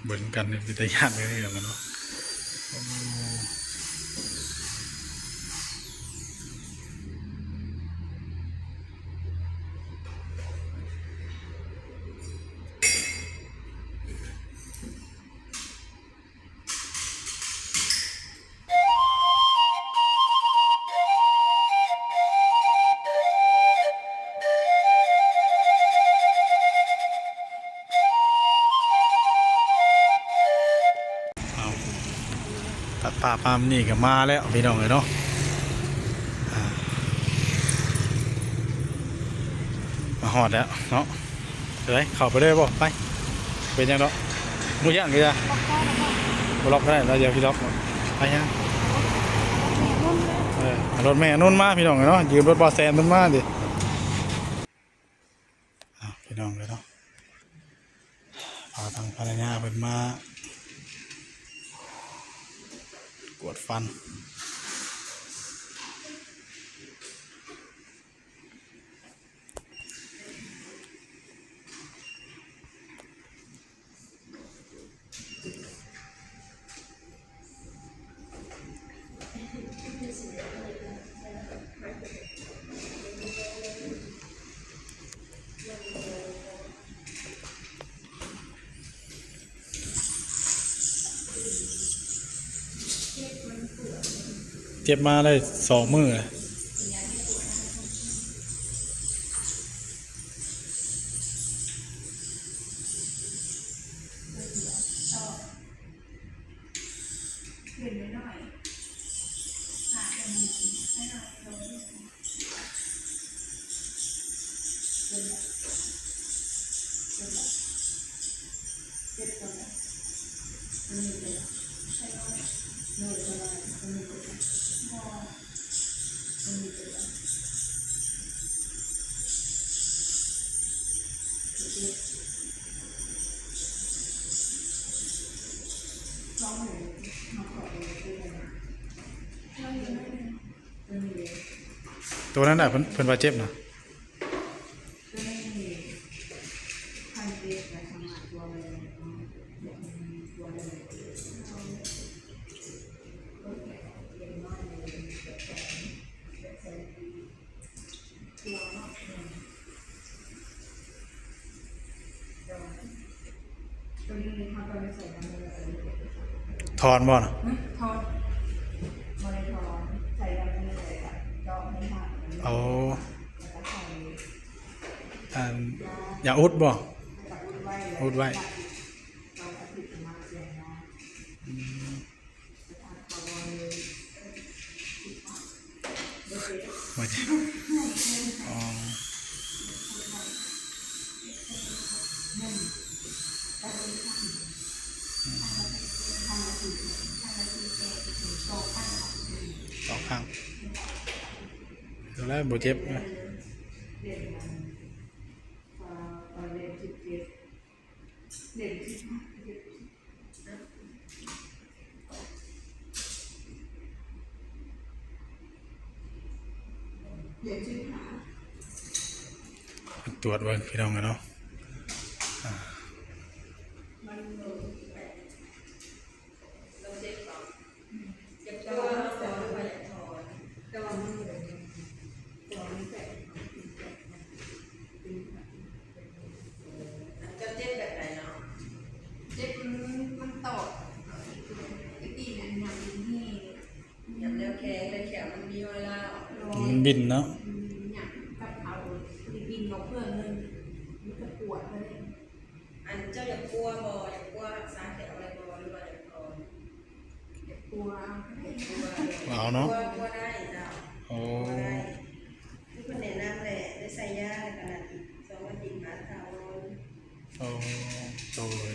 เบิ่งกันเป็นตาย่านเลยเหรอมันเนาะตัดป่าปามนี่ก็มาแล้วพี่น้องเลยเนาะมาหอดแล้วเนาะเฮ้ยเข้าไปเลยบ่ไปเป็นยังเนาะมูย่างก็จะล็อกได้แล้วเดี๋ยวพี่ล็อกไปยังรถแม่นุ่นมาพี่น้องเลยเนาะยืมรถบอสแซนนุ่นมาดิพี่น้องเลยเนาะเอาทางภรรยาเป็นมากวดฟันเจ็บมาเลย2 มื้อเลยตัวนั้นน่ะเพิ่นว่าเจ็บนะถอนบ่นะทอดบริทอนใส่ยังไม่เลยอ่ะเจาะไม่หักเอาแล้วก็ใส่อย่าอุดบ่อุดไว้เราก็ติดมาเสียงนะมาดิอ๋อสองข้างแล้วบ่เจ็บนะตรวจเบิ่งพี่น้องกันเนาะเจ็บมันตอดไอ้ตีนั่นยังนี่ยังเลี้ยวแขนเลยแขนมันมีเวลามันบินเนาะอย่างกับเขาบินลงเพื่อนนึงมันจะปวดเลยอันเจ้าอยากกลัวบ่อยากกลัวรักษาแผลอะไรบ่หรือว่าอยากกลัวกลัวเอาเนาะกลัวได้จ้ะโอ้ที่คนแนะนำแหละได้ใส่ยาขนาด2 วันติดมาเท่าโอ้โดย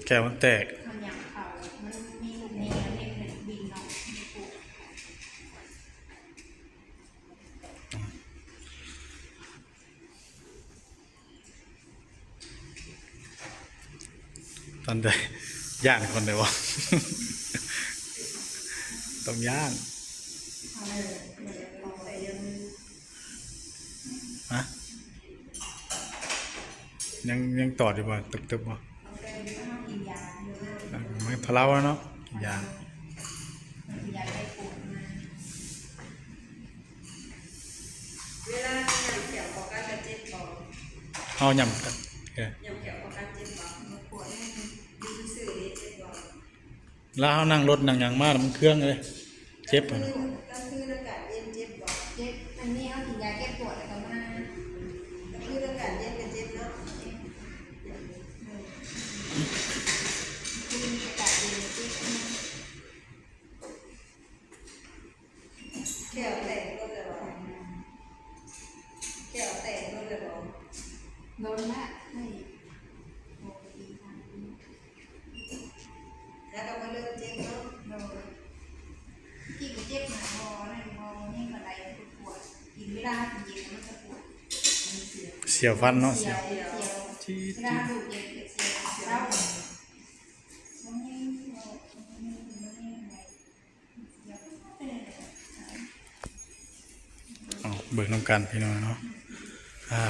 แก้วมันแตกทำอย่างเขามันมีลูกเนี้ยเล่นเป็นบินเนาะตอนใดย่างคนเดียวต้องย่างลองใส่เดือนนึงฮะ ยังตอดอยู่บ่ตึบๆบ่ เอาไปก็ห้ามกินยาเยอะมาก มันทะเลาะเนาะกินยา กินยาได้ปวดมา เวลาที่ยำเขียวของการจะเจ็บบอก เอายำกันเออย ำเขียวของการเจ็บบอก ปวดให้มัน ดีที่สุดเลยเจ็บบอก แล้วเขานั่งรถนั่งหยังมาแล้วมันเครื่องเลยเจ็บ ก็ อะ คื นะ ออากาศเย็นเจ็บบอก เจ็บอันนี้เอากินยาแก้ปวดแล้วก็มา ก็คืออากาศเย็นเป็นเจ็บเนาะ คือมีอากาศเย็นเจ็บนะ แขวแตกรถเลยบอกแขวแตกรถเลยบอก โดนละไม่ปกติทางนี้ แล้วก็มาเริ่มเจ็บเนาะ โดนที่ก็เจ็บหนาพอนั่นพอนี่ก็ไหลปวดกินเวลากินเย็นมันจะปวดมันเสียว เสียวฟันเนาะ เสี เสี ย ยว ว เสียว จี๊ด เวลาดูเย็นเสียวเล่ามันไม่เราไม่อะไรเสียวไม่ได้ อ๋อเบิกน้ำกันพี่น้องเนาะ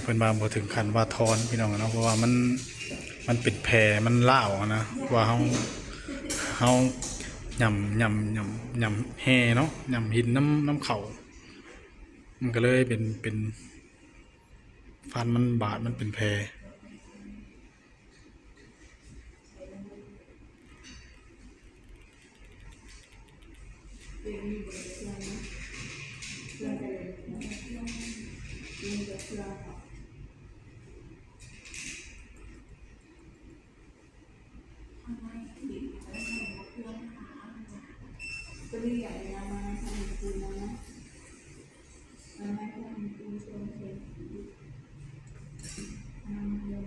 เพิ่นบาบ่ถึงขั้นว่าทอนพี่น้องเนาะเพราะว่ามันเป็นแผลมันล่าวอะนะว่าเฮายำแห่เนาะยำหินน้ำเข่ามันก็เลยเป็นฟันมันบาดมันเป็นแผล ก็เรียกยามาทำปูนะนะมันไม่ทำปูชนเองทำเลย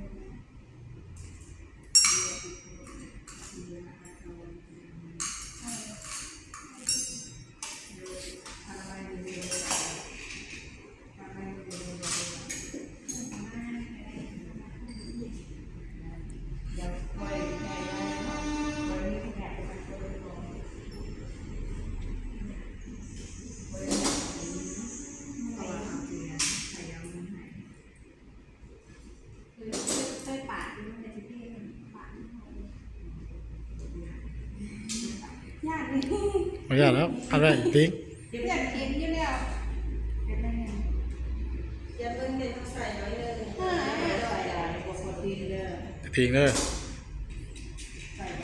เคยปาดดูในที่พี่ปาดยากเลย ไม่ยากแล้วอันแรกติ๊ก เดี๋ยวอยากกินอยู่แล้วเดี๋ยวไม่เห็น อย่าเพิ่งเด็นใส่น้อยเลย ใส่อะไรปกติเลย ทิ้งเลย ใส่ไป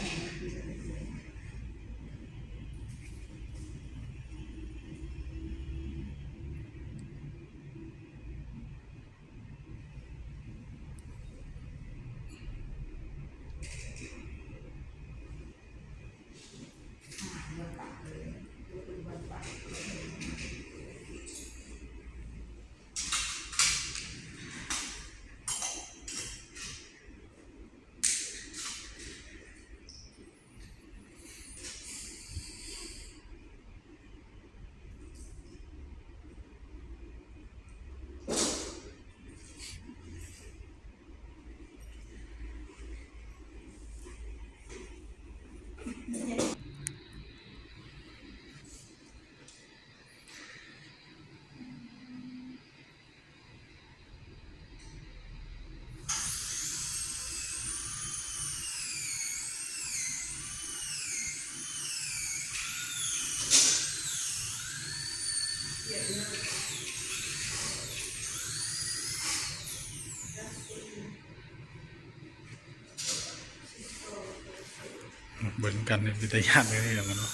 เบิ่งกันเป็นตาย่านเลยอย่างนั้นเนาะ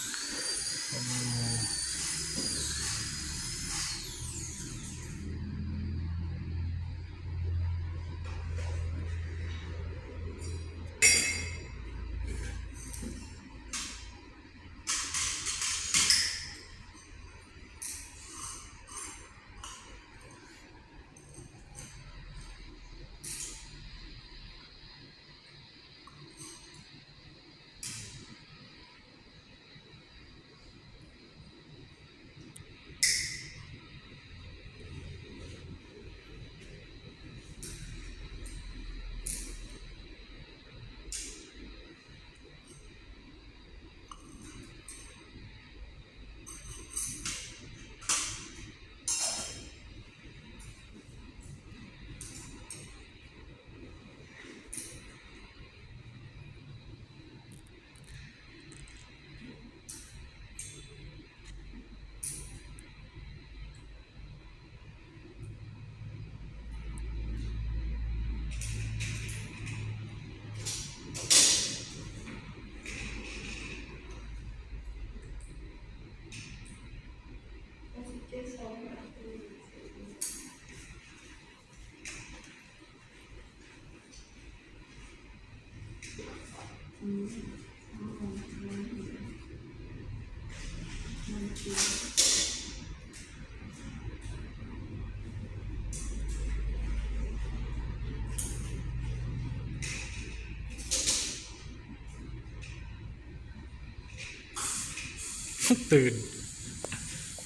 ตื่น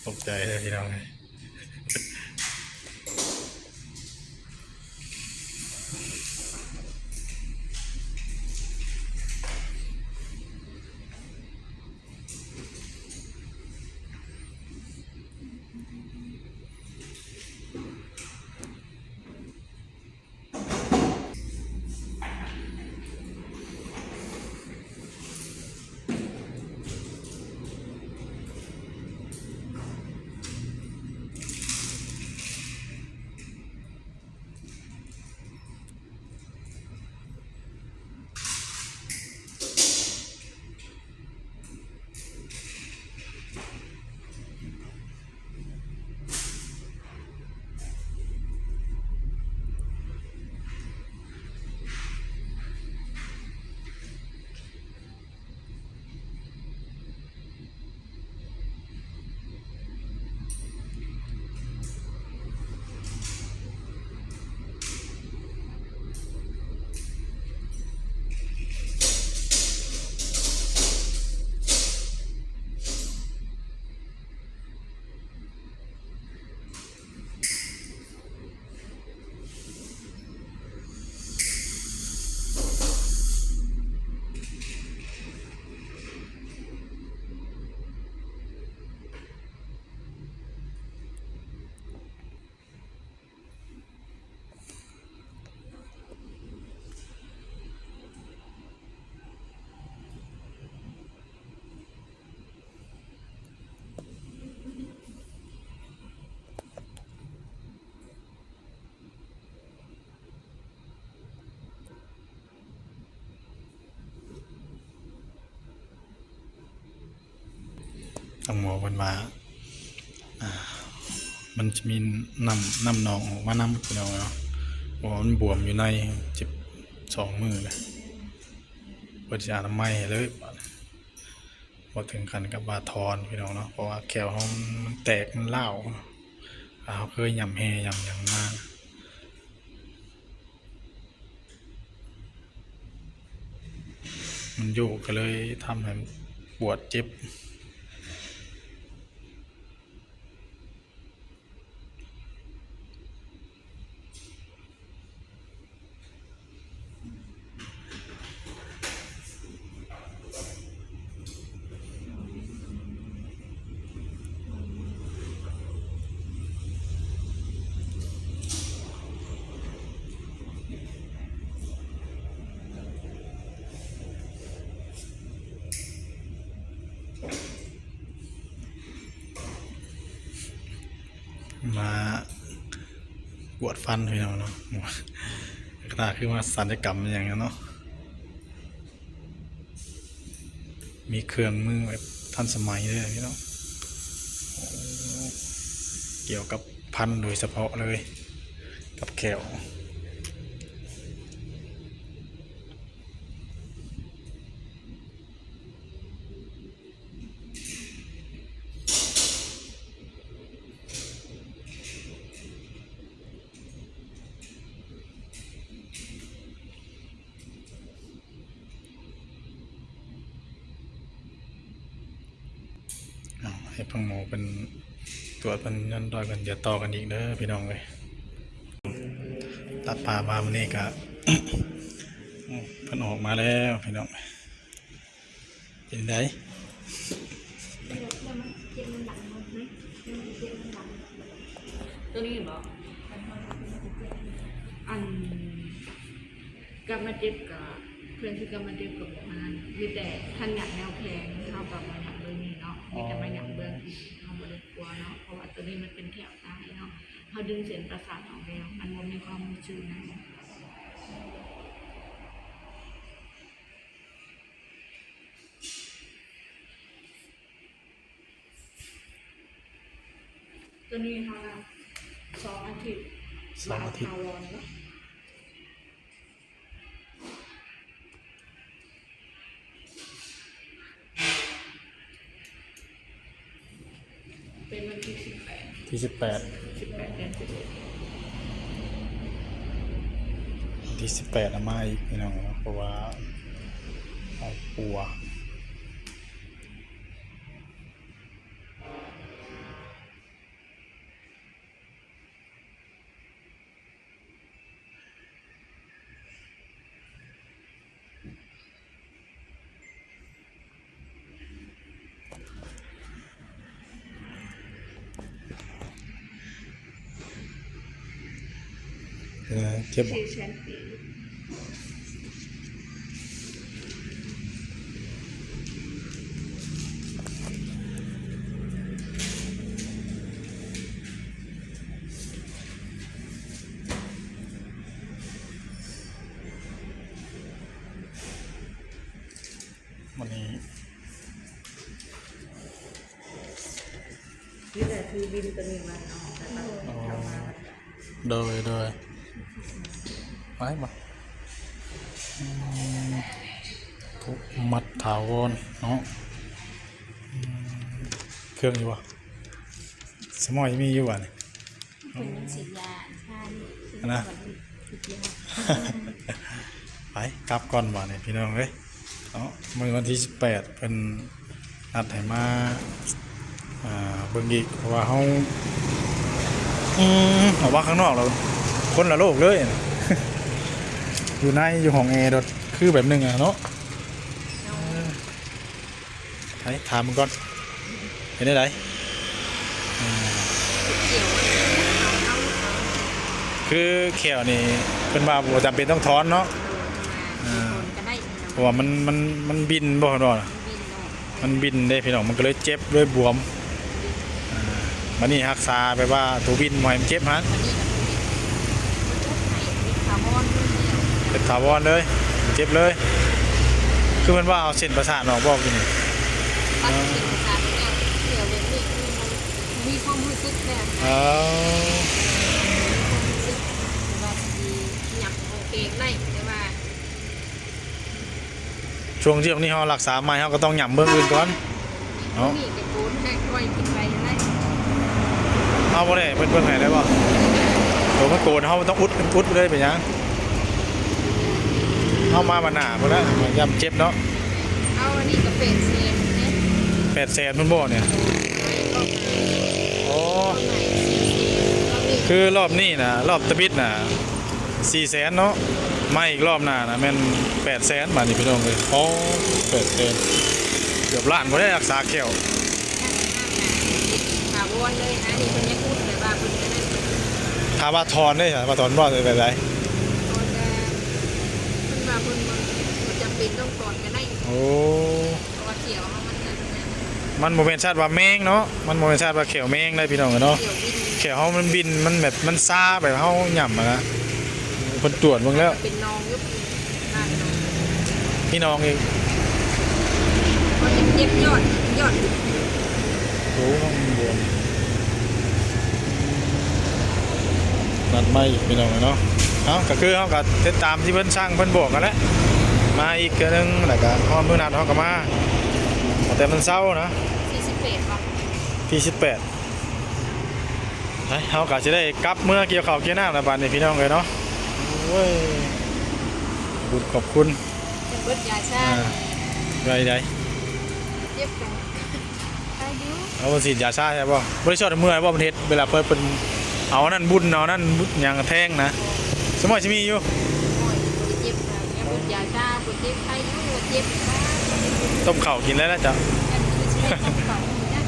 ตกใจเลยพี่น้องเลยทางหมอมันมามันจะมีน้ำหนองออกมาน้ำพี่น้องเนาะเพราะว่ามันบวมอยู่ในเจ็บ2 มือเลยเปิดยาทำไมยให้เลยพอถึงกันกับบาทอนพี่น้องเนาะเพราะว่าแขวเขามันแตกมันเล่าวเขาเคยยำแฮยำอย่างมากมันโยกก็เลยทำให้ปวดเจ็บมาปวดฟันพี่น้องเนาะขนาดคือมาศัลยกรรมอย่างนั้นเนาะมีเครื่องมือแบบทันสมัยเลยพี่น้องเกี่ยวกับพันโดยเฉพาะเลยกับแขวให้พังหมอเป็นตัวเป็นยันดอยกันเดี๋ยวต่อกันอีกเด้อพี่น้องเลยตัดผ่ามาวันนี้ก็ เพิ่นออกมาแล้วพี่น้องเป็นไง ตัวนี้บอกอันกรรมเจ็บกับเพื่อนที่กรรมเจ็บกับแบบนั้นคือแต่ท่านอยากแนวแพงเท่ากับมาอยากเรื่องนี้เนาะมีแต่มาอยากเรื่องที่เขาไม่ได้กลัวเนาะเพราะว่าตัวนี้มันเป็นแถวตายเนาะเขาดึงเส้นประสาทออกแล้วมันบ่มีความรู้สึกนะตัวนี้เขาละ2 อาทิตย์ 2 อาทิตย์ วอนเนาะ ที่18 18 เดือน11ที่18เอามาอีกพี่น้องเนาะเพราะว่าเอาปัวเจ็บบ่ 4 แสนปี วันนี้ นี่แหละคือบินตัวนี้มาเนาะแต่ว่าเข้ามา โดยไม้มาทุกมัดถาวรเนาะเครื่องอยู่วะสมอยมีอยู่วะเนี่ย คนยังฉีดยาใช่ นะ ฉีดยา ไปกลับก่อนวะเนี่ยพี่น้องเอ้ยเนาะมื้อวันที่18เพิ่นนัดให้มาเบิ่งอีกเพราะว่าเฮาออกมาข้างนอกเราคนละโลกเลยน่ะ อยู่ในอยู่ห้องแอร์ดดคือแบบหนึงอะเนาะไปถามมึงก่อนเห็นได้ไดคือแขวนี่เพิ่นว่าบ่จำเป็นต้องถอนเนาะ ก็ได้ เพราะว่ามันบินบ่เนาะ บินเนาะ มันบินได้พี่น้องมันก็เลยเจ็บเลยบวมบัดนี้รักษาไปว่าตัวบินบ่ให้มันเจ็บหั่น วันนี้กับเป็นถาวรด้วยเนี่ย เป็นถาวรเลยเจ็บเลยคือมันว่าเอาเส้นประสาทออกบ่กินนี่ ตอนที่เป็นการเนี่ยเกี่ยวเรื่องนี้คือมันมีความรู้สึกแบบ เอา รู้สึกว่าดีหยับโอเคได้แต่ว่า ช่วงที่นี้เฮารักษาใหม่เฮาก็ต้องหย่ำเบิ่งอื่นก่อนเนาะ นี่กับกูนแค่ค่อยกินไปได้ เอาบ่ได้เพิ่นเบิ่งให้ได้บ่ตัวมันโกนเฮาต้องอุดเลยเป็นหยังเฮามาบัดหน้าพุ่นละย่ำเจ็บเนาะ เอาอันนี้ก็เป็นเซมเนี่ย 800,000มันบ่เนี่ย ก็มา อ๋อ คือรอบนี้นะรอบตะบิดนะ400,000เนาะมาอีกรอบหน้านะแม่น800,000บาทนี่พี่น้องเลยอ๋อ800,000เกือบล้านบ่ได้รักษาแก้ว ถาวรเลยนะนี่เป็นยังพูดแต่ว่าเป็นจะได้ ถ้าว่าถอนได้ค่ะว่าถอนบ่ได้แบบใด ตอนจะเป็นว่าเป็นมันจำเป็นต้องก่อนกันได้ โอ้ เพราะว่าเกี่ยวมันจะ มันบ่แม่นชาติว่าแมงเนาะมันบ่แม่นชาติว่าแขวแมงได้พี่น้องเนาะ เกี่ยววิน แขวเฮามันบินมันแบบมันซ่าแบบเฮาหย่ำอะนะเพิ่นตรวจเบิ่งแล้ว เป็นนองยุบด้านนอง พี่น้องเอง มันจะเย็บยอด โอ้มันบวมนัดมาอีกพี่น้องเนาะเอ้าก็คือเฮาก็ติดตามที่เพิ่นสร้างเพิ่นบอกกันแหละมาอีกเทื่อนึงแล้วก็ฮอดมื้อนัดเฮาก็มาแต่มันเศร้านะ 48ป่ะ ที่18เฮาก็สิได้กลับเมื่อเกี่ยวข้าวเกี่ยวน้ำแล้วบัดนี้พี่น้องเอ้ยเนาะโอ้ยบุญขอบคุณ จะเบิดยาชา ได้ เจ็บกันอายุ เอาบ่สิยาชาใช่บ่บ่ได้ชอบเมื่อยบ่มันเฮ็ดเวลาเพิ่นเอานั่นบุญเอานั่นหยังแทงนะสมัยสิมีอยู่ โอ้ยเจ็บค่ะแกเบิดยาชาปวดเจ็บอายุเจ็บค่ะ ต้มข้าวกินแล้วนะจ๊ะ กันคือใช้ต้องฝังนะ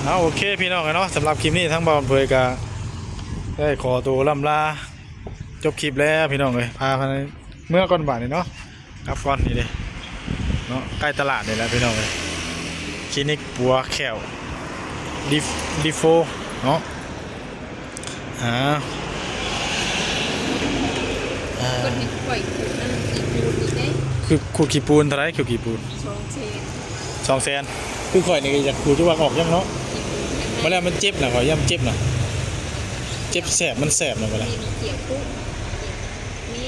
เอาโอเคพี่น้องเนาะสำหรับคลิปนี้ทั้งบ่าวอำเภอก็ได้ขอตัวล่ำลาจบคลิปแล้วพี่น้องเอ้ยพาไปเมื่อก่อนบ่ายนี่เนาะกลับก่อนนี่เด้เนาะใกล้ตลาดนี่แหละพี่น้องเอ้ยคลินิกปัวแขวดิโฟเนาะคนเห็นปล่อยขูดนั่นตีขูดอีกได้ คือขูดขี้ปูนเท่าไหรขูดขี้ปูน ชงเชน 200,000คือข่อยนี่ก็อยากขูดที่ว่าออกยังเนาะมาแล้วมันเจ็บนะข่อยย่ำเจ็บนะเจ็บแสบมันแสบนะมาแล้ว มีเกี่ยวปุ๊บมี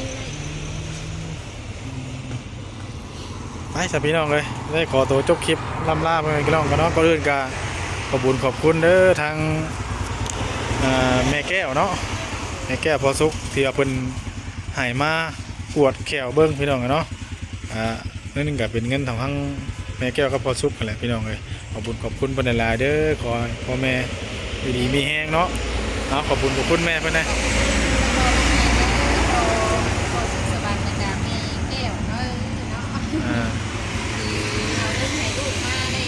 ไปสพี่น้องเลยได้ขอตัวจบคลิปล่ำลาไปพี่น้องกันเนาะก็เรื่องกาขอบคุญขอบคุณเด้อทาง แม่แก้วเนาะแม่แก้วพอสุกที่ว่าเพิ่นให้มากวดแขวเบิ่งพี่น้องเนาะนั่นก็เป็นเงินของทั้งแม่แก้วกับพอสุกนั่นแหละพี่น้องเอ้ยขอบคุณเพิ่นหลายๆเด้อขอให้พ่อแม่อยู่ดีมีแฮงเนาะขอบคุณแม่เพิ่นนะ พอสุขสบายบรรดาแม่แก้วเนาะที่เราได้ให้ลูกมาได้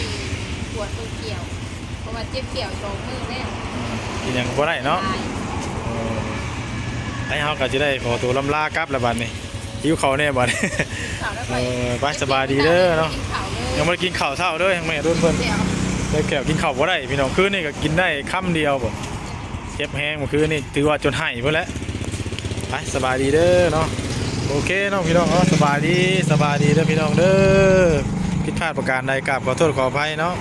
ปวดตัวเกี่ยวเพราะว่าเจ็บเกี่ยว2 มื้อแล้ว กินหยังบ่ได้เนาะให้เฮาก็สิได้ขอตัวลำลากลับแล้วบัดนี้หิวข้าวแน่บัดนี้ ไปสบายดีเด้อเนาะยังบ่ได้กินข้าวเช้าเด้อยังแม่รุ่นเพิ่นได้แก้วกินข้าวบ่ได้พี่น้องคืนนี้ก็กินได้คำเดียวบ่เจ็บแฮงเมื่อคืนนี้ถือว่าจนไห้เพิ่นแล้วไปสบายดีเด้อเนาะโอเคเนาะพี่น้องสบายดีเด้อพี่น้องเด้อผิดพลาดประการใดกราบขอโทษขออภัยเนาะ